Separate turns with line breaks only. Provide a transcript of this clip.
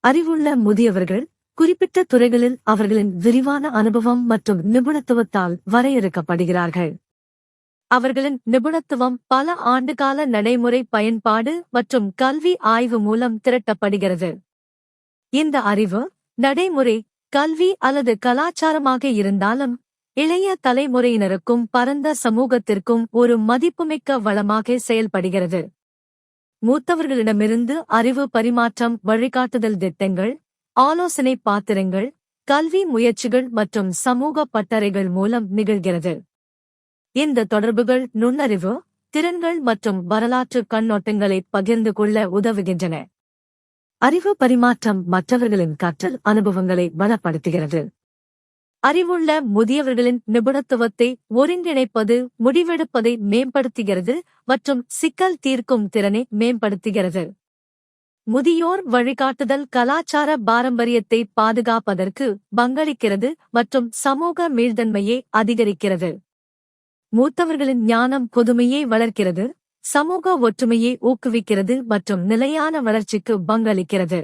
அறிவுள்ள முதியவர்கள் குறிப்பிட்ட துறைகளில் அவர்களின் விரிவான அனுபவம் மற்றும் நிபுணத்துவத்தால் வரையறுக்கப்படுகிறார்கள். அவர்களின் நிபுணத்துவம் பல ஆண்டுகால நடைமுறை பயன்பாடு மற்றும் கல்வி ஆய்வு மூலம் திரட்டப்படுகிறது. இந்த அறிவு நடைமுறை, கல்வி அல்லது கலாச்சாரமாக இருந்தாலும் இளைய தலைமுறையினருக்கும் பரந்த சமூகத்திற்கும் ஒரு மதிப்புமிக்க வளமாக செயல்படுகிறது. மூத்தவர்களிடமிருந்து அறிவு பரிமாற்றம் வழிகாட்டுதல் திட்டங்கள், ஆலோசனை பாத்திரங்கள், கல்வி முயற்சிகள் மற்றும் சமூக பட்டறைகள் மூலம் நிகழ்கிறது. இந்த தொடர்புகள் நுண்ணறிவு, திறன்கள் மற்றும் வரலாற்று கண்ணோட்டங்களை பகிர்ந்து கொள்ள உதவுகின்றன. அறிவு பரிமாற்றம் மற்றவர்களின் கற்றல் அனுபவங்களை பலப்படுத்துகிறது. அறிவுள்ள முதியவர்களின் நிபுணத்துவத்தை ஒருங்கிணைப்பது முடிவெடுப்பதை மேம்படுத்துகிறது மற்றும் சிக்கல் தீர்க்கும் திறனை மேம்படுத்துகிறது. முதியோர் வழிகாட்டுதல் கலாச்சார பாரம்பரியத்தை பாதுகாப்பதற்கு பங்களிக்கிறது மற்றும் சமூக மீள்தன்மையை அதிகரிக்கிறது. மூத்தவர்களின் ஞானம் புதுமையை வளர்க்கிறது, சமூக ஒற்றுமையை ஊக்குவிக்கிறது மற்றும் நிலையான வளர்ச்சிக்கு பங்களிக்கிறது.